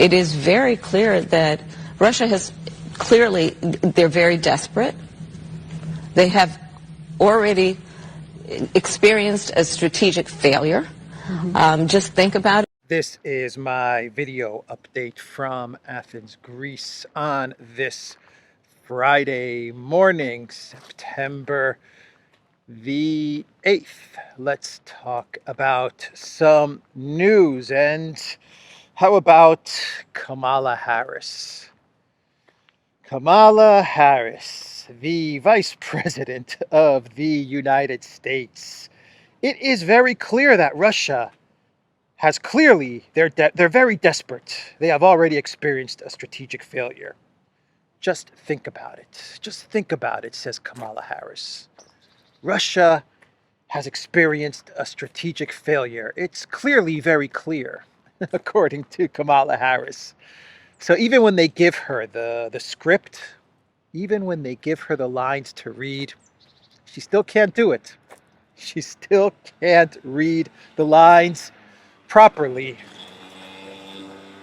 It is very clear that Russia has clearly, they're very desperate. They have already experienced a strategic failure. Just think about it. This is my video update from Athens, Greece on this Friday morning, September the 8th. Let's talk about some news, and how about Kamala Harris? Kamala Harris, the Vice President of the United States. It is very clear that Russia has clearly, they're very desperate. They have already experienced a strategic failure. Just think about it. Just think about it, says Kamala Harris. Russia has experienced a strategic failure. It's clearly very clear, according to Kamala Harris. So even when they give her the script, even when they give her the lines to read, she still can't do it. She still can't read the lines properly.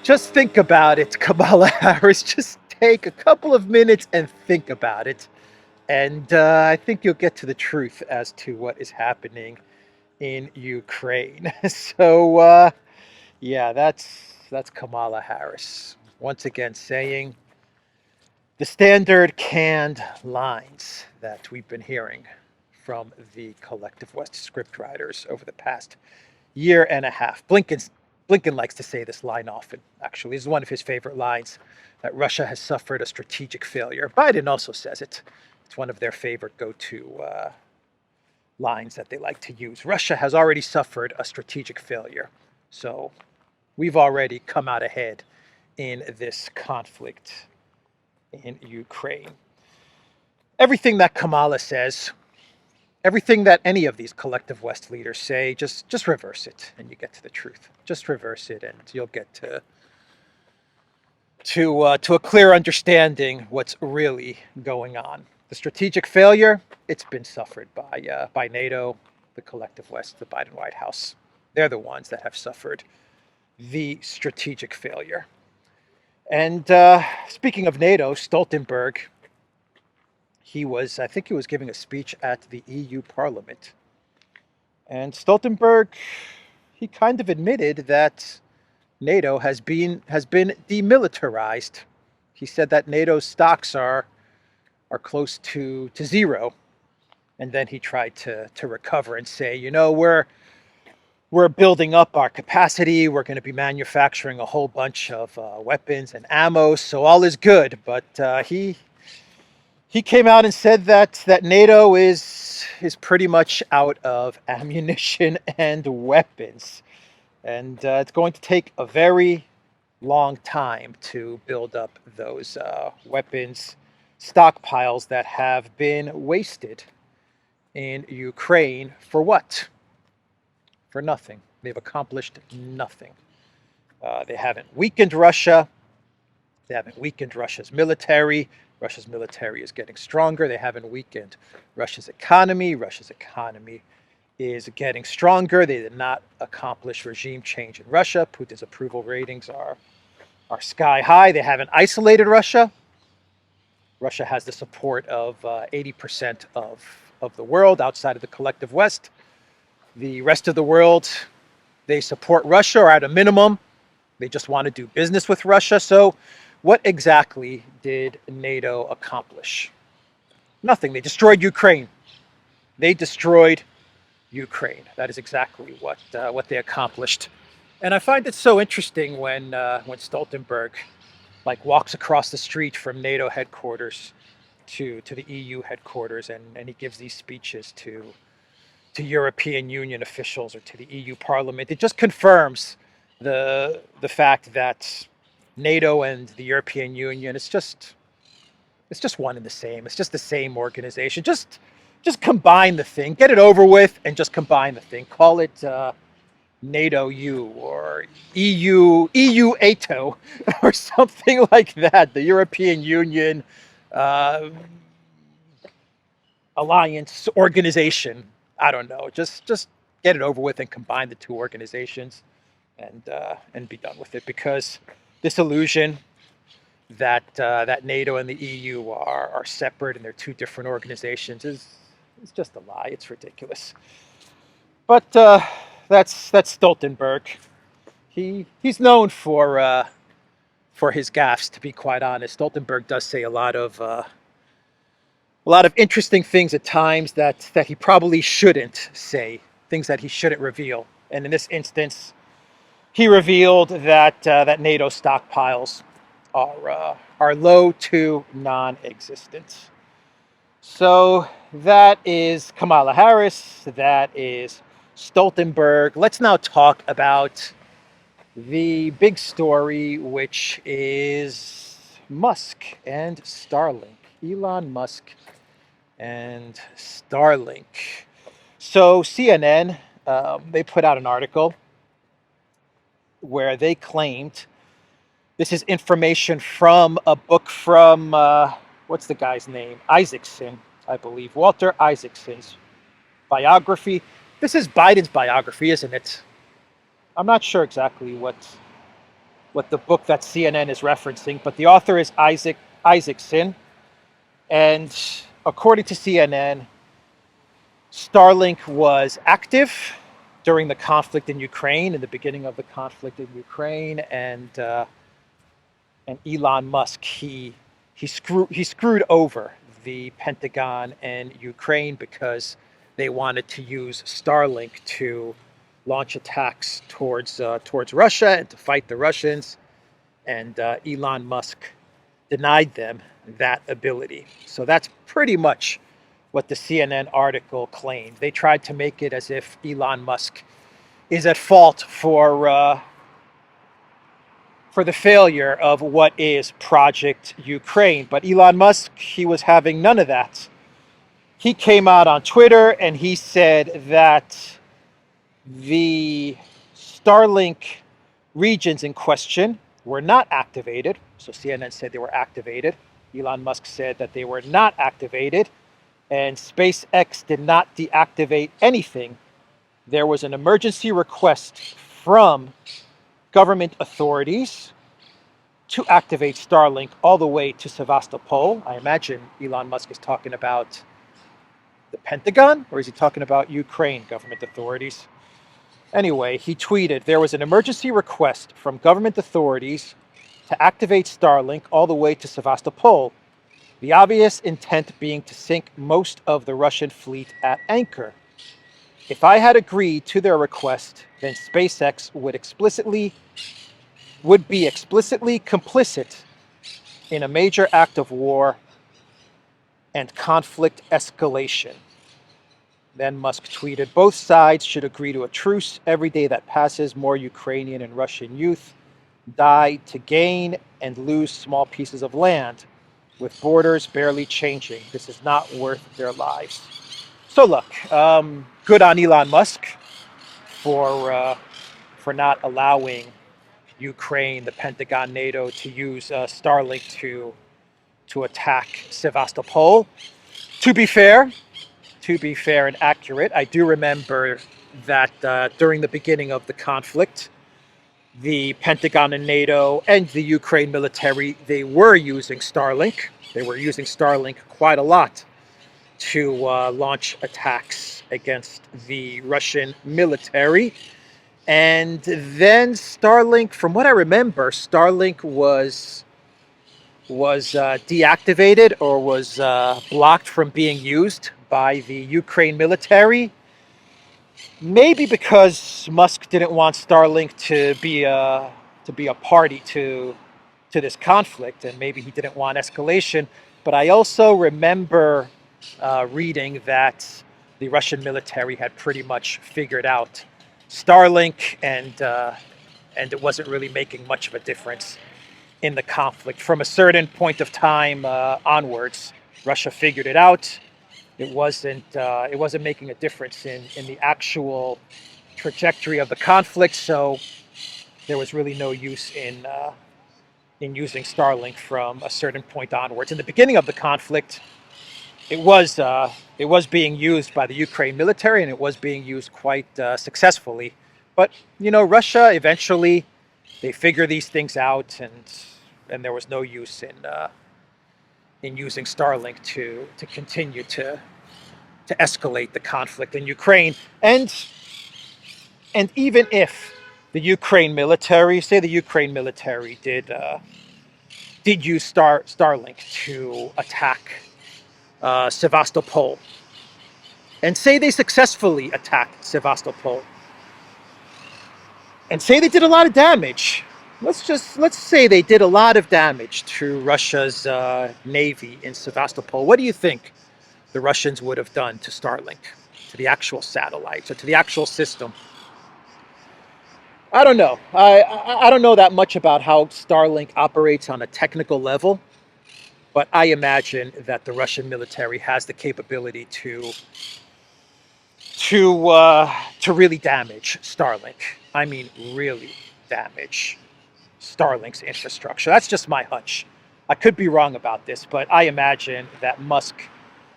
Just think about it, Kamala Harris. Just take a couple of minutes and think about it. And I think you'll get to the truth as to what is happening in Ukraine. So, yeah, that's Kamala Harris. Once again saying the standard canned lines that we've been hearing from the collective West scriptwriters over the past year and a half. Blinken likes to say this line often, actually. This is one of his favorite lines, that Russia has suffered a strategic failure. Biden also says it. It's one of their favorite go-to lines that they like to use. Russia has already suffered a strategic failure. So we've already come out ahead in this conflict in Ukraine. Everything that Kamala says, everything that any of these collective West leaders say, just reverse it and you get to the truth. Just reverse it and you'll get to a clear understanding what's really going on. The strategic failure, it's been suffered by NATO, the collective West, the Biden White House. They're the ones that have suffered the strategic failure. And speaking of NATO, Stoltenberg, I think he was giving a speech at the EU Parliament. And Stoltenberg, he kind of admitted that NATO has been demilitarized. He said that NATO's stocks are close to zero. And then he tried to recover and say, you know, we're building up our capacity. We're going to be manufacturing a whole bunch of weapons and ammo, so all is good. But he came out and said that NATO is pretty much out of ammunition and weapons, and it's going to take a very long time to build up those weapons stockpiles that have been wasted in Ukraine for what? For nothing. They've accomplished nothing. They haven't weakened Russia. They haven't weakened Russia's military. Russia's military is getting stronger. They haven't weakened Russia's economy. Russia's economy is getting stronger. They did not accomplish regime change in Russia. Putin's approval ratings are sky high. They haven't isolated Russia. Russia has the support of 80% of the world outside of the collective West. The rest of the world, they support Russia, or at a minimum, they just want to do business with Russia. So what exactly did NATO accomplish? Nothing. They destroyed Ukraine. They destroyed Ukraine. That is exactly what they accomplished. And I find it so interesting when Stoltenberg walks across the street from NATO headquarters to the EU headquarters, and he gives these speeches to European Union officials or to the EU Parliament. It just confirms the fact that NATO and the European Union, it's just one and the same. It's just the same organization. Just combine the thing, get it over with, and just combine the thing. Call it NATO U or EU ATO or something like that. The European Union Alliance Organization. I don't know. Just get it over with and combine the two organizations and be done with it, because illusion that NATO and the EU are separate and they're two different organizations is just a lie. It's ridiculous. But that's Stoltenberg. He's known for his gaffes, to be quite honest. Stoltenberg does say a lot of interesting things at times that he probably shouldn't say, things that he shouldn't reveal. And in this instance, he revealed that NATO stockpiles are low to non-existent. So that is Kamala Harris. That is Stoltenberg. Let's now talk about the big story, which is Musk and Starlink. Elon Musk and Starlink. So CNN, they put out an article where they claimed, this is information from a book from, what's the guy's name? Isaacson, I believe. Walter Isaacson's biography. This is Biden's biography, isn't it? I'm not sure exactly what the book that CNN is referencing, but the author is Isaacson. And according to CNN, Starlink was active during the conflict in Ukraine, in the beginning of the conflict in Ukraine, and Elon Musk, he screwed over the Pentagon and Ukraine because they wanted to use Starlink to launch attacks towards Russia and to fight the Russians, and Elon Musk denied them that ability. So that's pretty much what the CNN article claimed. They tried to make it as if Elon Musk is at fault for the failure of what is Project Ukraine. But Elon Musk, he was having none of that. He came out on Twitter and he said that the Starlink regions in question were not activated. So CNN said they were activated. Elon Musk said that they were not activated. And SpaceX did not deactivate anything. There was an emergency request from government authorities to activate Starlink all the way to Sevastopol. I imagine Elon Musk is talking about the Pentagon, or is he talking about Ukraine government authorities? Anyway, he tweeted, there was an emergency request from government authorities to activate Starlink all the way to Sevastopol. The obvious intent being to sink most of the Russian fleet at anchor. If I had agreed to their request, then SpaceX would be explicitly complicit in a major act of war and conflict escalation. Then Musk tweeted, both sides should agree to a truce. Every day that passes, more Ukrainian and Russian youth die to gain and lose small pieces of land, with borders barely changing. This is not worth their lives. So look, good on Elon Musk for not allowing Ukraine, the Pentagon, NATO to use Starlink to attack Sevastopol. To be fair and accurate, I do remember that during the beginning of the conflict, the Pentagon and NATO and the Ukraine military, they were using Starlink. They were using Starlink quite a lot to launch attacks against the Russian military. And then Starlink, from what I remember, Starlink was deactivated or was blocked from being used by the Ukraine military. Maybe because Musk didn't want Starlink to be a party to this conflict, and maybe he didn't want escalation. But I also remember reading that the Russian military had pretty much figured out Starlink, and it wasn't really making much of a difference in the conflict. From a certain point of time onwards, Russia figured it out. It wasn't making a difference in the actual trajectory of the conflict, so there was really no use in using Starlink from a certain point onwards. In the beginning of the conflict, it was being used by the Ukraine military, and it was being used quite successfully. But Russia eventually they figure these things out, and there was no use in using Starlink to continue to escalate the conflict in Ukraine. And even if the Ukraine military, say the Ukraine military did use Starlink to attack Sevastopol, and say they successfully attacked Sevastopol, and say they did a lot of damage. Let's say they did a lot of damage to Russia's navy in Sevastopol. What do you think the Russians would have done to Starlink, to the actual satellites, or to the actual system? I don't know. I don't know that much about how Starlink operates on a technical level, but I imagine that the Russian military has the capability to really damage Starlink. I mean, really damage Starlink's infrastructure. That's just my hunch. I could be wrong about this, but I imagine that Musk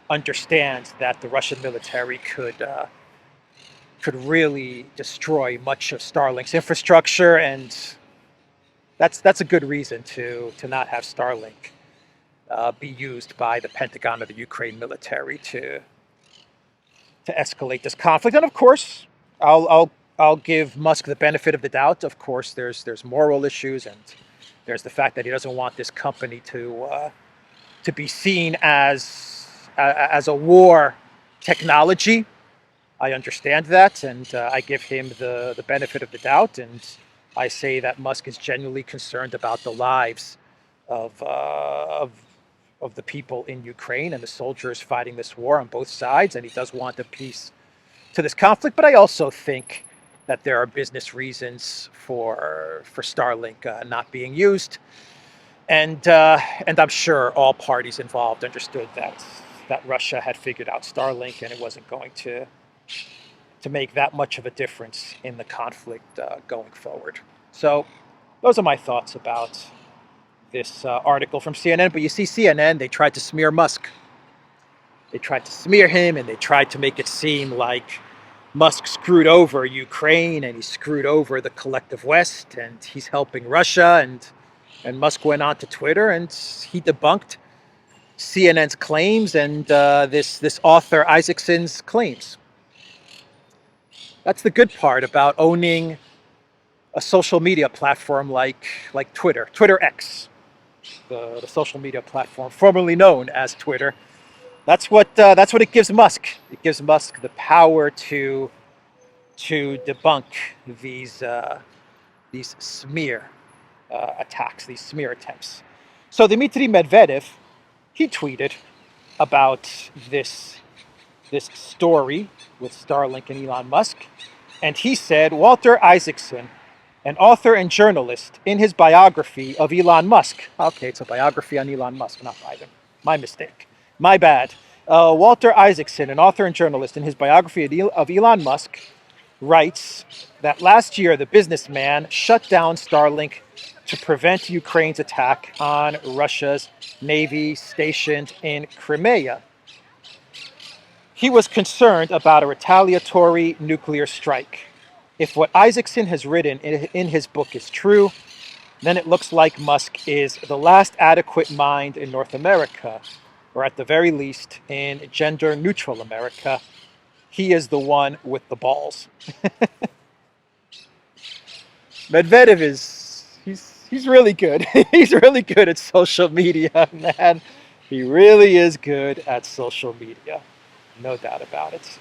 understands that the Russian military could really destroy much of Starlink's infrastructure, and that's a good reason to not have Starlink be used by the Pentagon or the Ukraine military to escalate this conflict. And of course, I'll give Musk the benefit of the doubt. Of course, there's moral issues, and there's the fact that he doesn't want this company to be seen as a war technology. I understand that, and I give him the benefit of the doubt, and I say that Musk is genuinely concerned about the lives of the people in Ukraine and the soldiers fighting this war on both sides, and he does want a peace to this conflict. But I also think that there are business reasons for Starlink not being used, and I'm sure all parties involved understood that Russia had figured out Starlink, and it wasn't going to make that much of a difference in the conflict going forward. So those are my thoughts about this article from CNN. But you see, CNN, they tried to smear Musk. They tried to smear him, and they tried to make it seem like Musk screwed over Ukraine, and he screwed over the collective West, and he's helping Russia. And Musk went on to Twitter, and he debunked CNN's claims and this author Isaacson's claims. That's the good part about owning a social media platform like Twitter X, the social media platform formerly known as Twitter. That's what it gives Musk. It gives Musk the power to debunk these smear attacks, these smear attempts. So Dmitry Medvedev, he tweeted about this story with Starlink and Elon Musk, and he said, Walter Isaacson, an author and journalist, in his biography of Elon Musk. Okay, it's a biography on Elon Musk, not Biden. My mistake. My bad. Walter Isaacson, an author and journalist, in his biography of Elon Musk, writes that last year the businessman shut down Starlink to prevent Ukraine's attack on Russia's navy stationed in Crimea. He was concerned about a retaliatory nuclear strike. If what Isaacson has written in his book is true, then it looks like Musk is the last adequate mind in North America, or at the very least in gender-neutral America. He is the one with the balls. Medvedev he's really good. He's really good at social media, man. He really is good at social media. No doubt about it.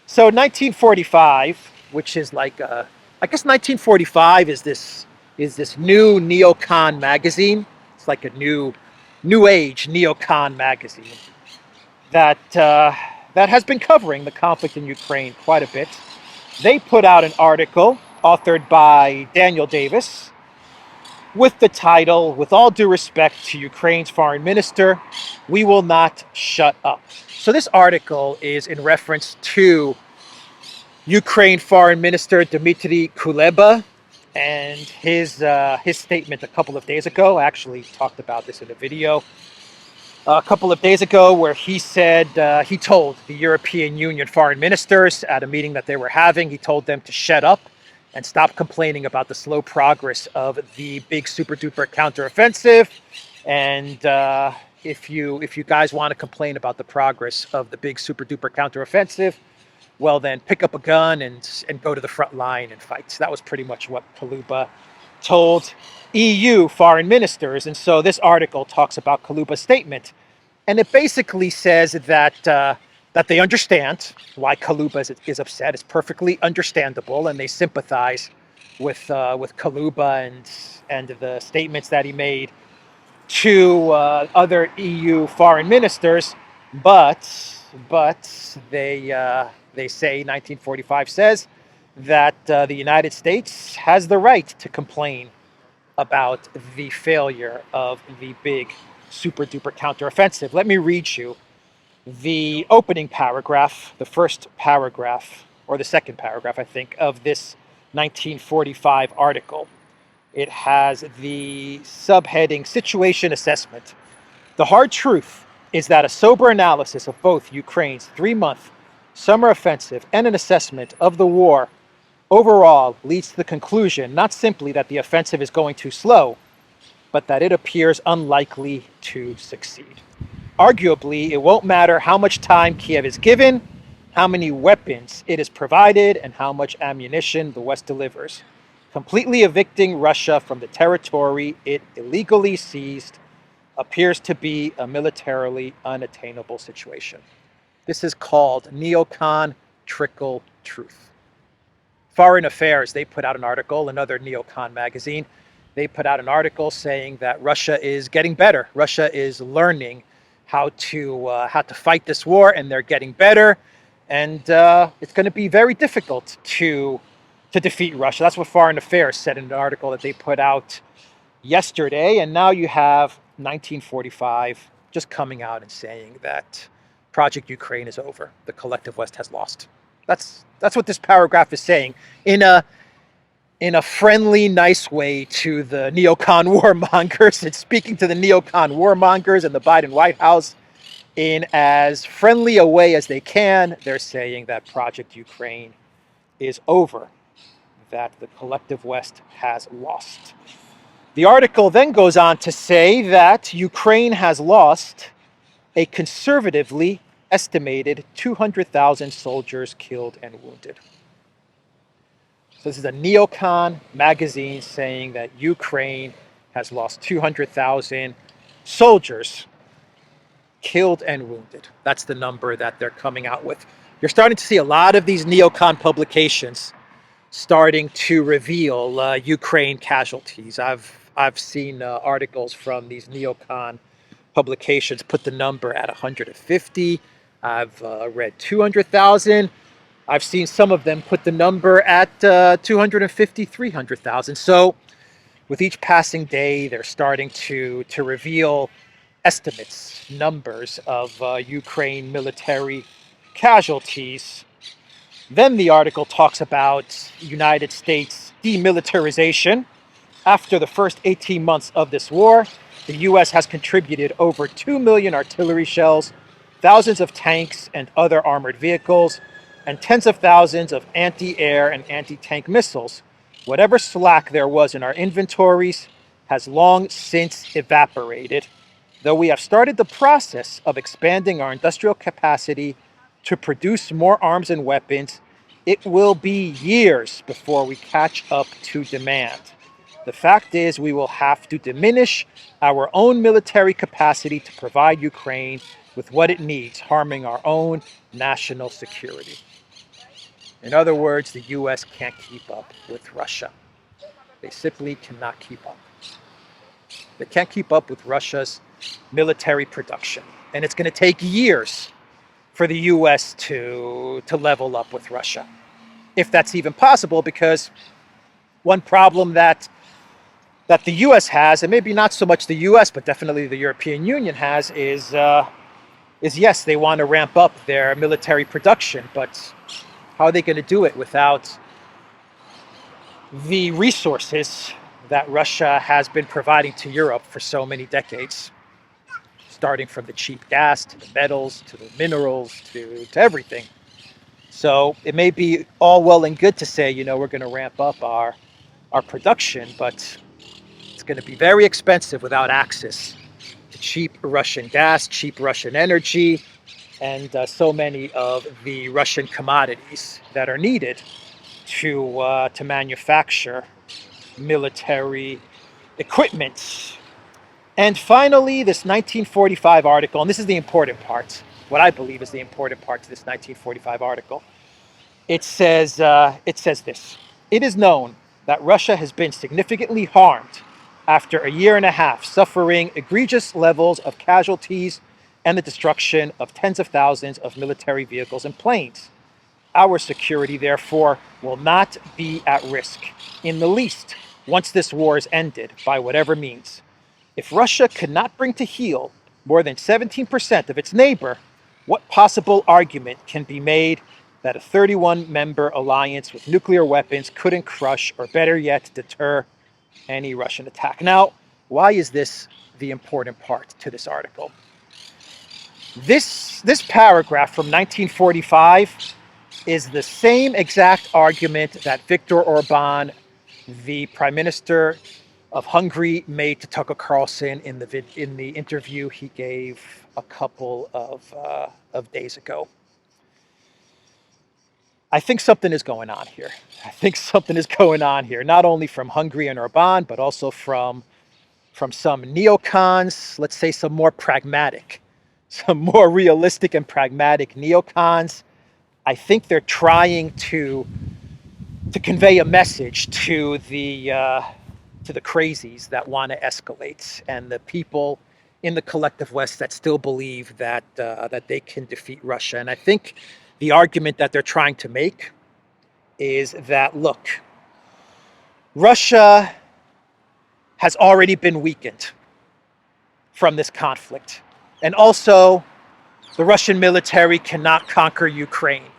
So 1945, which is like, I guess 1945 is this new neocon magazine. It's like a new age neocon magazine that has been covering the conflict in Ukraine quite a bit. They put out an article authored by Daniel Davis with the title, "With all due respect to Ukraine's foreign minister, we will not shut up." So this article is in reference to Ukraine Foreign Minister Dmitry Kuleba and his statement a couple of days ago. I actually talked about this in a video a couple of days ago, where he said he told the European Union foreign ministers at a meeting that they were having, he told them to shut up and stop complaining about the slow progress of the big super duper counteroffensive. And if you guys want to complain about the progress of the big super duper counteroffensive, well then pick up a gun and go to the front line and fight. So that was pretty much what Kaluba told EU foreign ministers. And so this article talks about Kaluba's statement, and it basically says that that they understand why Kaluba is upset. It's perfectly understandable, and they sympathize with Kaluba and the statements that he made to other EU foreign ministers. But they say 1945 says that the United States has the right to complain about the failure of the big super duper counteroffensive. Let me read you the opening paragraph, the first paragraph, or the second paragraph, I think, of this 1945 article. It has the subheading Situation Assessment. The hard truth is that a sober analysis of both Ukraine's 3-month summer offensive and an assessment of the war overall leads to the conclusion not simply that the offensive is going too slow, but that it appears unlikely to succeed. Arguably, it won't matter how much time Kiev is given, how many weapons it is provided, and how much ammunition the West delivers. Completely evicting Russia from the territory it illegally seized appears to be a militarily unattainable situation. This is called neocon trickle truth. Foreign Affairs, they put out an article, another neocon magazine. They put out an article saying that Russia is getting better. Russia is learning how to fight this war, and they're getting better. And it's going to be very difficult to defeat Russia. That's what Foreign Affairs said in an article that they put out yesterday. And now you have 1945 just coming out and saying that Project Ukraine is over. The collective West has lost. That's what this paragraph is saying in a friendly, nice way to the neocon warmongers. It's speaking to the neocon warmongers and the Biden White House in as friendly a way as they can. They're saying that Project Ukraine is over, that the collective West has lost. The article then goes on to say that Ukraine has lost a conservatively estimated 200,000 soldiers killed and wounded. So this is a neocon magazine saying that Ukraine has lost 200,000 soldiers killed and wounded. That's the number that they're coming out with. You're starting to see a lot of these neocon publications starting to reveal Ukraine casualties. I've seen articles from these neocon publications put the number at 150. I've read 200,000. I've seen some of them put the number at 250, 300,000. So with each passing day, they're starting to reveal estimates, numbers of Ukraine military casualties. Then the article talks about United States demilitarization. After the first 18 months of this war, the U.S. has contributed over 2 million artillery shells, thousands of tanks and other armored vehicles, and tens of thousands of anti-air and anti-tank missiles. Whatever slack there was in our inventories has long since evaporated, though we have started the process of expanding our industrial capacity to produce more arms and weapons. It will be years before we catch up to demand. The fact is, we will have to diminish our own military capacity to provide Ukraine with what it needs, harming our own national security. In other words, the U.S. can't keep up with Russia. They simply cannot keep up. They can't keep up with Russia's military production. And it's going to take years for the U.S. to level up with Russia, if that's even possible, because one problem that the U.S. has, and maybe not so much the U.S., but definitely the European Union has, is yes, they want to ramp up their military production, but how are they going to do it without the resources that Russia has been providing to Europe for so many decades? Starting from the cheap gas, to the metals, to the minerals, to everything. So it may be all well and good to say, you know, we're going to ramp up our production, but it's going to be very expensive without access to cheap Russian gas, cheap Russian energy, and so many of the Russian commodities that are needed to manufacture military equipment. And finally, this 1945 article, and this is the important part, what I believe is the important part to this 1945 article. It says this: it is known that Russia has been significantly harmed after a year and a half, suffering egregious levels of casualties and the destruction of tens of thousands of military vehicles and planes. Our security, therefore, will not be at risk in the least once this war is ended by whatever means. If Russia could not bring to heel more than 17% of its neighbor, what possible argument can be made that a 31-member alliance with nuclear weapons couldn't crush, or better yet, deter any Russian attack? Now, why is this the important part to this article? This paragraph from 1945 is the same exact argument that Viktor Orban, the Prime Minister of Hungary, made to Tucker Carlson in the interview he gave a couple of days ago. I think something is going on here. I think something is going on here, not only from Hungary and Orban, but also from some neocons, let's say some more realistic and pragmatic neocons. I think they're trying to convey a message to the crazies that want to escalate, and the people in the collective West that still believe that they can defeat Russia. And I think the argument that they're trying to make is that, look, Russia has already been weakened from this conflict, and also the Russian military cannot conquer Ukraine.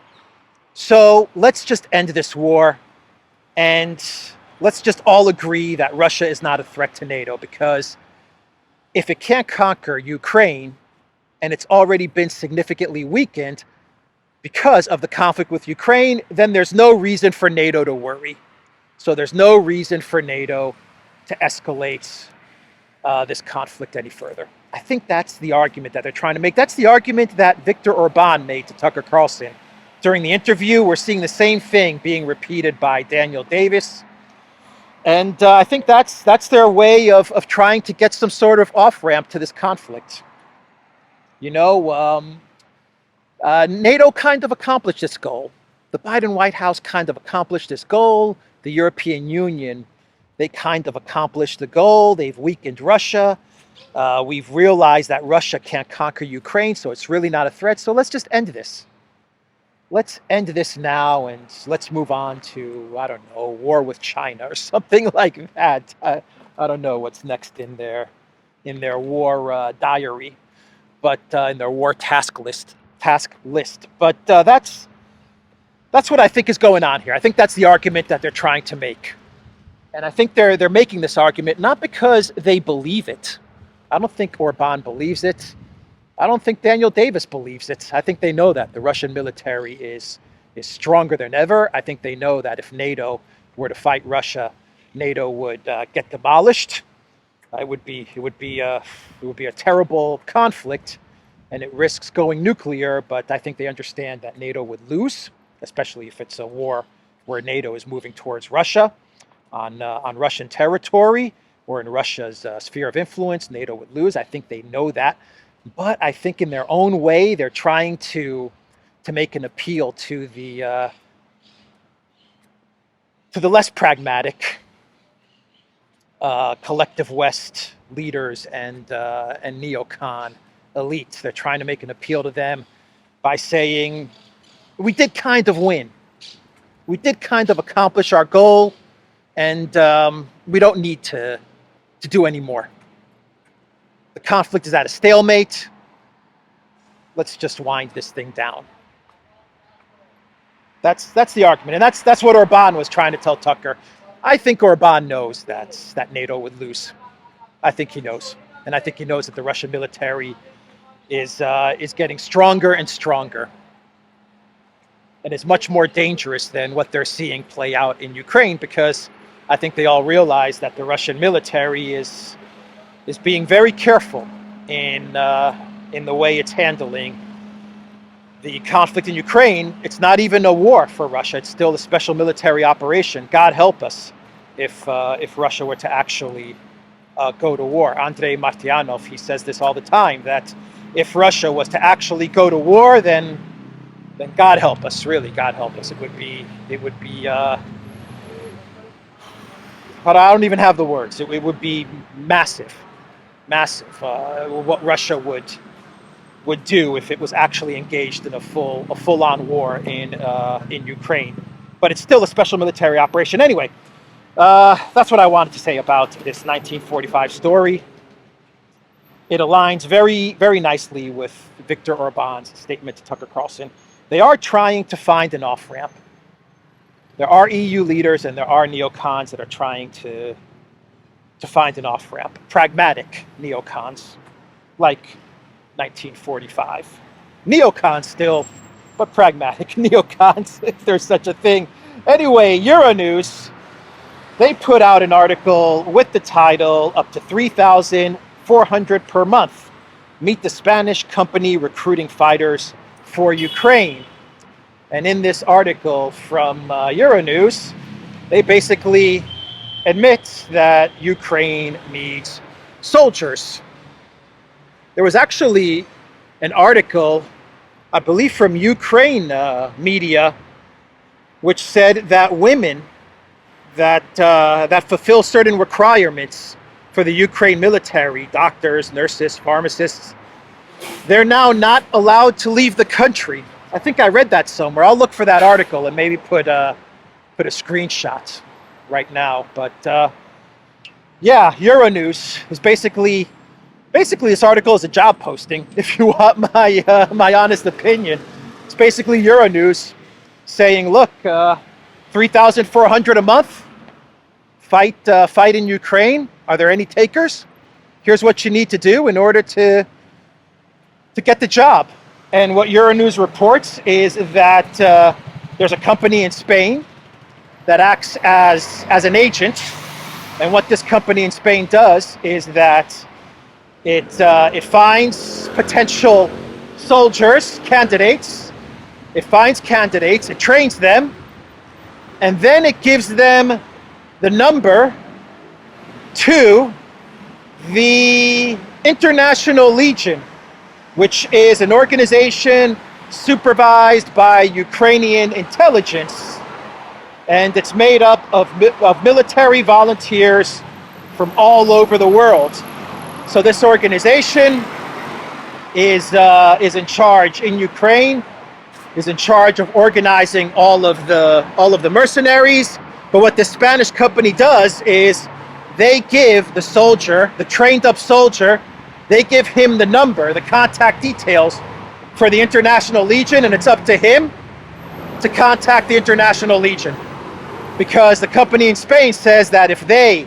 So let's just end this war, and let's just all agree that Russia is not a threat to NATO, because if it can't conquer Ukraine and it's already been significantly weakened because of the conflict with Ukraine, then there's no reason for NATO to worry. So there's no reason for NATO to escalate this conflict any further. I think that's the argument that they're trying to make. That's the argument that Viktor Orban made to Tucker Carlson during the interview. We're seeing the same thing being repeated by Daniel Davis. And I think that's their way of trying to get some sort of off-ramp to this conflict. You know, NATO kind of accomplished this goal. The Biden White House kind of accomplished this goal. The European Union, they kind of accomplished the goal. They've weakened Russia. We've realized that Russia can't conquer Ukraine, so it's really not a threat. So let's just end this. Let's end this now, and let's move on to, I don't know, war with China or something like that. I don't know what's next in their war diary, but in their war task list. But that's what I think is going on here. I think that's the argument that they're trying to make, and I think they're making this argument not because they believe it. I don't think Orban believes it. I don't think Daniel Davis believes it. I think they know that the Russian military is stronger than ever. I think they know that if NATO were to fight Russia, NATO would get demolished. It would be a terrible conflict, and it risks going nuclear. But I think they understand that NATO would lose, especially if it's a war where NATO is moving towards Russia on Russian territory or in Russia's sphere of influence. NATO would lose. I think they know that. But I think in their own way, they're trying to make an appeal to the less pragmatic collective West leaders and neocon elites. They're trying to make an appeal to them by saying, we did kind of win. We did kind of accomplish our goal, and we don't need to do any more. The conflict is at a stalemate. Let's just wind this thing down. That's the argument, and that's what Orban was trying to tell Tucker. I think Orban knows that NATO would lose. I think he knows, and I think he knows that the Russian military is getting stronger and stronger. and is much more dangerous than what they're seeing play out in Ukraine, because I think they all realize that the Russian military is being very careful in the way it's handling the conflict in Ukraine. It's not even a war for Russia. It's still a special military operation. God help us if Russia were to actually go to war. Andrei Martyanov, he says this all the time, that if Russia was to actually go to war, then God help us, really, God help us. It would be but I don't even have the words. It would be massive, what Russia would do if it was actually engaged in a full-on war in Ukraine. But it's still a special military operation. Anyway, that's what I wanted to say about this 1945 story. It aligns very, very nicely with Viktor Orban's statement to Tucker Carlson. They are trying to find an off-ramp. There are EU leaders and there are neocons that are trying to find an off-ramp. Pragmatic neocons, like 1945. Neocons still, but pragmatic neocons, if there's such a thing. Anyway, Euronews, they put out an article with the title, up to $3,400 per month. Meet the Spanish company recruiting fighters for Ukraine. And in this article from Euronews, they basically admit that Ukraine needs soldiers. There was actually an article, I believe from Ukraine media, which said that women that fulfill certain requirements for the Ukraine military, doctors, nurses, pharmacists, they're now not allowed to leave the country. I think I read that somewhere. I'll look for that article and maybe put a screenshot right now. But yeah, Euronews is basically this article is a job posting. If you want my honest opinion, it's basically Euronews saying, look, $3,400 a month. Fight in Ukraine. Are there any takers? Here's what you need to do in order to get the job. And what Euronews reports is that there's a company in Spain that acts as an agent. And what this company in Spain does is that it finds potential soldiers, candidates. It finds candidates, it trains them, and then it gives them the number to the International Legion, which is an organization supervised by Ukrainian intelligence, and it's made up of military volunteers from all over the world. So this organization is in charge in Ukraine, is in charge of organizing all of the mercenaries. But what the Spanish company does is they give the soldier, the trained up soldier, they give him the number, the contact details for the International Legion, and it's up to him to contact the International Legion. Because the company in Spain says that if they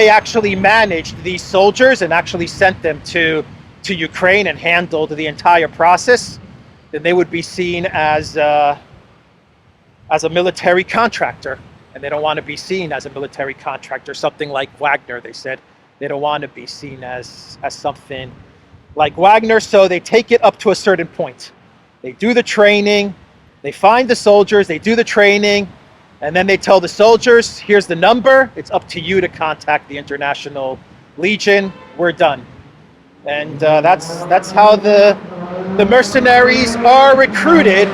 actually managed these soldiers and actually sent them to Ukraine and handled the entire process, then they would be seen as a military contractor. And they don't want to be seen as a military contractor, something like Wagner. They said they don't want to be seen as something like Wagner, so they take it up to a certain point. They do the training, they find the soldiers, they do the training, and then they tell the soldiers, here's the number, it's up to you to contact the International Legion, we're done. And that's how the mercenaries are recruited,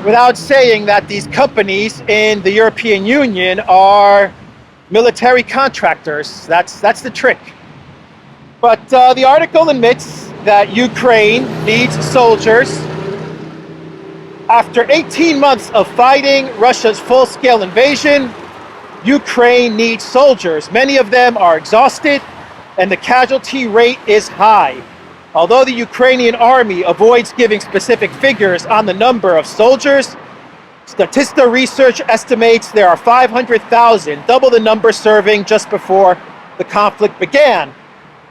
without saying that these companies in the European Union are military contractors. That's the trick. But the article admits that Ukraine needs soldiers. After 18 months of fighting Russia's full-scale invasion, Ukraine needs soldiers. Many of them are exhausted, and the casualty rate is high. Although the Ukrainian army avoids giving specific figures on the number of soldiers, Statista Research estimates there are 500,000, double the number serving just before the conflict began.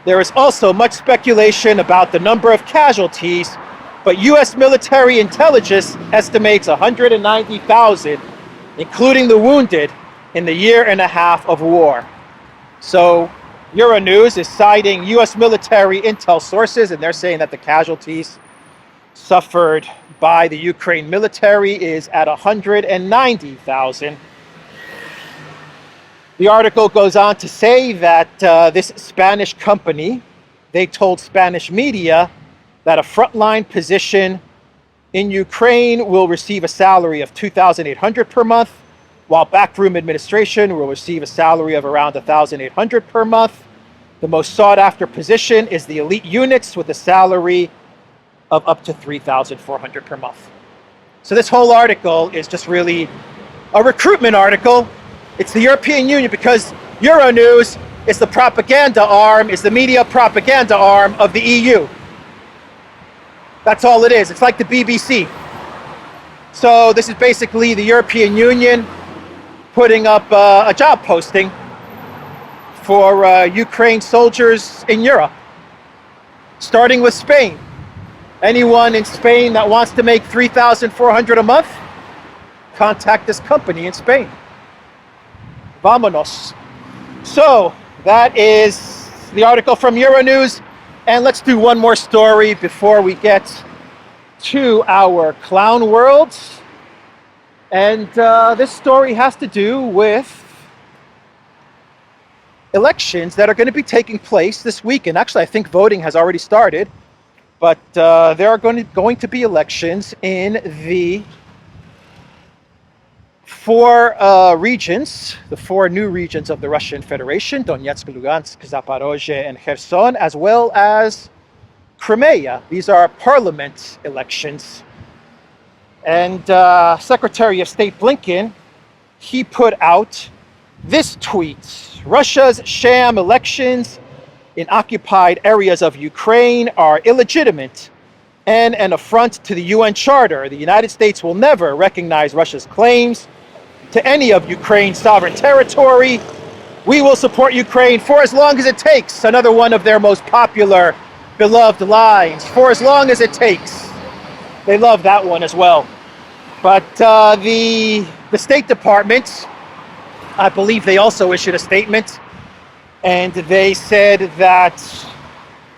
There is also much speculation about the number of casualties But U.S. military intelligence estimates 190,000, including the wounded, in the year and a half of war. So Euronews is citing U.S. military intel sources, and they're saying that the casualties suffered by the Ukraine military is at 190,000. The article goes on to say that this Spanish company, they told Spanish media that a frontline position in Ukraine will receive a salary of $2,800 per month, while backroom administration will receive a salary of around $1,800 per month. The most sought after position is the elite units with a salary of up to $3,400 per month. So this whole article is just really a recruitment article. It's the European Union, because Euronews is the propaganda arm, is the media propaganda arm of the EU. That's all it is. It's like the BBC. So this is basically the European Union putting up a job posting for Ukraine soldiers in Europe, starting with Spain. Anyone in Spain that wants to make $3,400 a month, contact this company in Spain. Vámonos. So that is the article from Euronews. And let's do one more story before we get to our clown world. And this story has to do with elections that are going to be taking place this weekend. Actually, I think voting has already started. But there are going to be elections in the four regions, the four new regions of the Russian Federation: Donetsk, Lugansk, Zaporozhye, and Kherson, as well as Crimea. These are parliament elections. And Secretary of State Blinken, he put out this tweet: Russia's sham elections in occupied areas of Ukraine are illegitimate and an affront to the UN Charter. The United States will never recognize Russia's claims to any of Ukraine's sovereign territory. We will support Ukraine for as long as it takes. Another one of their most popular, beloved lines: for as long as it takes. They love that one as well. But the State Department, I believe they also issued a statement, and they said that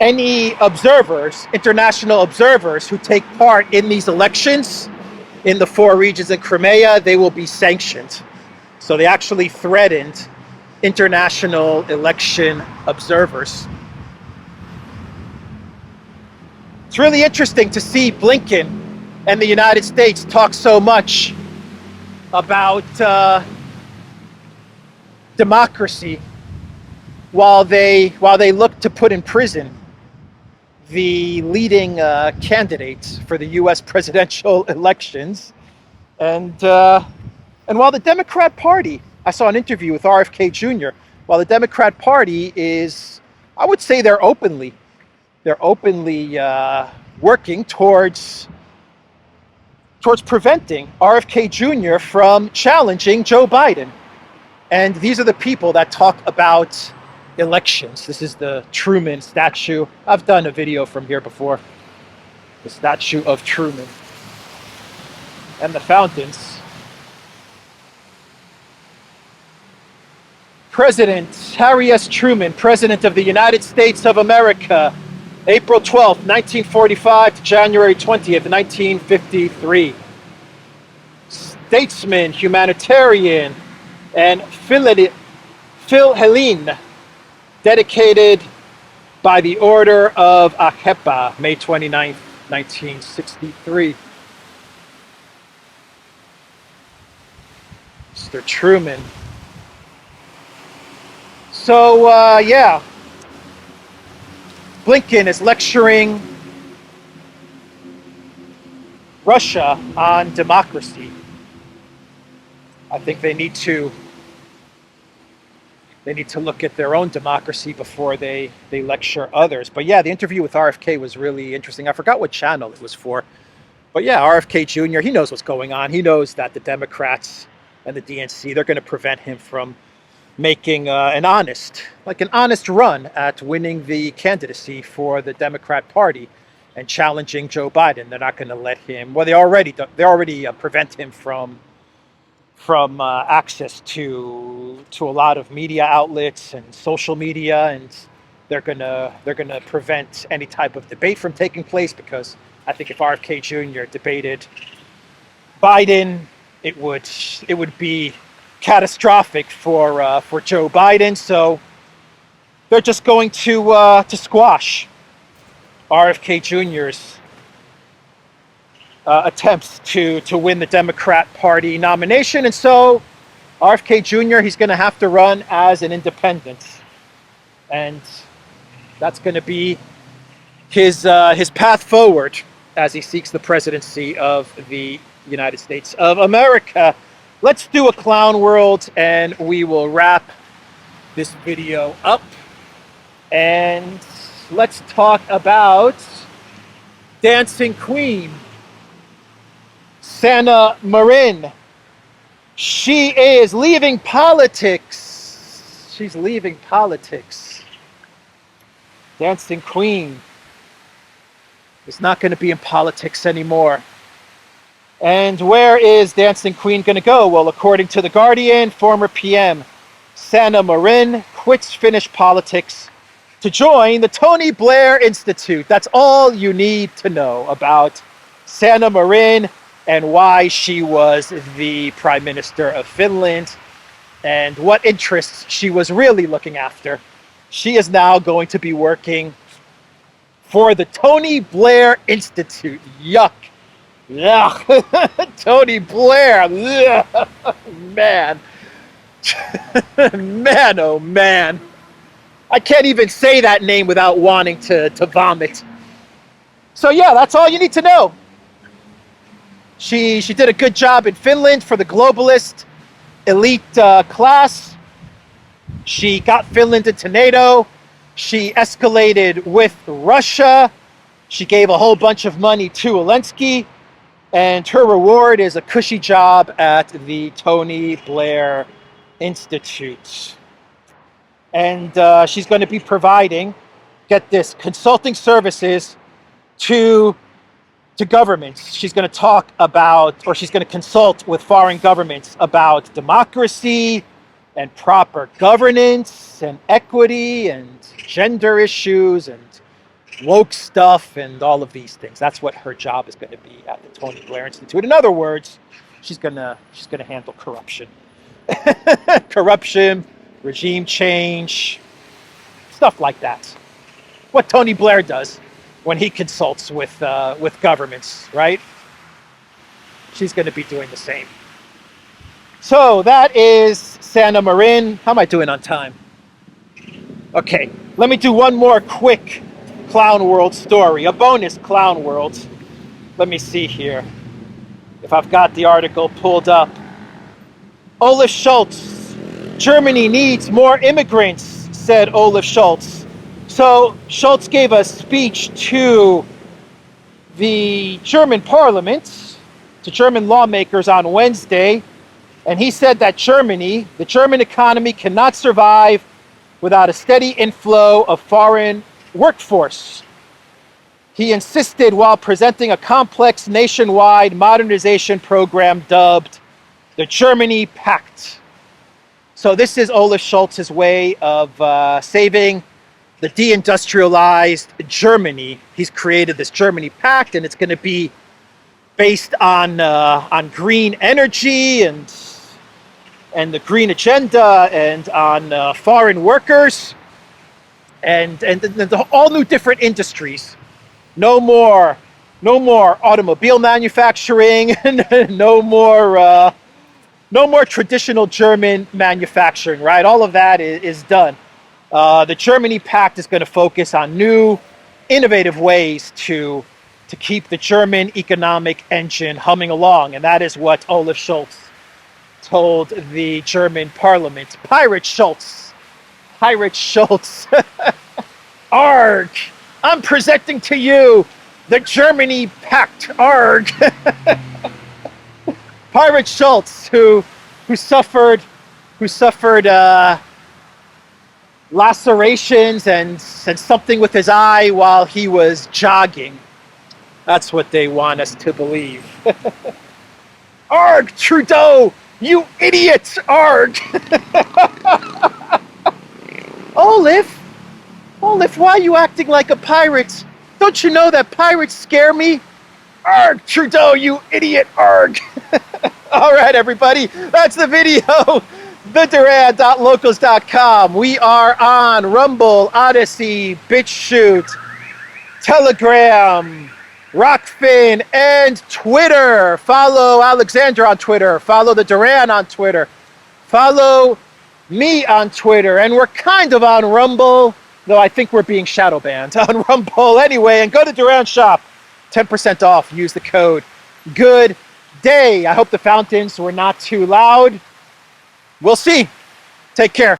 any observers, international observers who take part in these elections in the four regions in Crimea, they will be sanctioned. So they actually threatened international election observers. It's really interesting to see Blinken and the United States talk so much about democracy while they look to put in prison the leading candidates for the U.S. presidential elections. And while the Democrat Party, I saw an interview with RFK Jr., while the Democrat Party is, I would say they're openly working towards preventing RFK Jr. from challenging Joe Biden. And these are the people that talk about elections. This is the Truman statue. I've done a video from here before. The statue of Truman and the fountains. President Harry S. Truman, President of the United States of America, April 12th, 1945 to January 20th, 1953. Statesman, humanitarian, and Philhellene, dedicated by the Order of Akepa, May 29th, 1963. Mr. Truman. So, yeah. Blinken is lecturing Russia on democracy. I think they need to look at their own democracy before they lecture others. But yeah, the interview with RFK was really interesting. I forgot what channel it was for. But yeah, RFK Jr., he knows what's going on. He knows that the Democrats and the DNC, they're going to prevent him from making an honest run at winning the candidacy for the Democrat Party. and challenging Joe Biden. They're not going to let him. Well, they already prevent him from access to a lot of media outlets and social media, and they're gonna prevent any type of debate from taking place, because I think if RFK Jr. debated Biden, it would be catastrophic for Joe Biden. So they're just going to squash RFK Jr.'s attempts to win the Democrat Party nomination, and so RFK Jr. he's going to have to run as an independent, and that's going to be his path forward as he seeks the presidency of the United States of America. Let's do a clown world, and we will wrap this video up. And let's talk about Dancing Queen, Sanna Marin. She is leaving politics. She's leaving politics. Dancing Queen is not going to be in politics anymore. And where is Dancing Queen going to go? Well, according to The Guardian, former PM Sanna Marin quits Finnish politics to join the Tony Blair Institute. That's all you need to know about Sanna Marin and why she was the Prime Minister of Finland and what interests she was really looking after. She is now going to be working for the Tony Blair Institute. Yuck. Yuck. Tony Blair. Ugh. Man. Man, oh man. I can't even say that name without wanting to vomit. So yeah, that's all you need to know. She did a good job in Finland for the globalist elite class. She got Finland into NATO. She escalated with Russia. She gave a whole bunch of money to Zelensky. And her reward is a cushy job at the Tony Blair Institute. And she's going to be providing, get this, consulting services to governments. She's going to talk about, or she's going to consult with foreign governments about democracy and proper governance and equity and gender issues and woke stuff and all of these things. That's what her job is going to be at the Tony Blair Institute. In other words, she's going to handle corruption. Corruption, regime change, stuff like that. What Tony Blair does when he consults with governments, right? She's going to be doing the same. So that is Sanna Marin. How am I doing on time? Okay, let me do one more quick Clown World story, a bonus Clown World. Let me see here if I've got the article pulled up. Olaf Scholz, Germany needs more immigrants, said Olaf Scholz. So Scholz gave a speech to the German parliament, to German lawmakers on Wednesday, and he said that Germany, the German economy, cannot survive without a steady inflow of foreign workforce. He insisted while presenting a complex nationwide modernization program dubbed the Germany Pact. So this is Olaf Scholz's way of saving the deindustrialized Germany. He's created this Germany Pact, and it's going to be based on green energy and the green agenda and on foreign workers and all new different industries. No more automobile manufacturing. No more traditional German manufacturing. Right, all of that is done. The Germany Pact is going to focus on new, innovative ways to keep the German economic engine humming along, and that is what Olaf Scholz told the German parliament. Pirate Scholz. Arg! I'm presenting to you the Germany Pact. Arg! Pirate Scholz, who suffered lacerations and something with his eye while he was jogging That's what they want us to believe. Arg, Trudeau! You idiots! Arg! Olaf! Olaf, why are you acting like a pirate? Don't you know that pirates scare me? Arg, Trudeau, you idiot! Arg! All right, everybody, that's the video. TheDuran.locals.com. We are on Rumble, Odyssey, BitChute, Telegram, Rockfin, and Twitter. Follow Alexandra on Twitter. Follow the Duran on Twitter. Follow me on Twitter. And we're kind of on Rumble, though I think we're being shadow banned on Rumble anyway. And go to Duran Shop. 10% off. Use the code. Good day. I hope the fountains were not too loud. We'll see. Take care.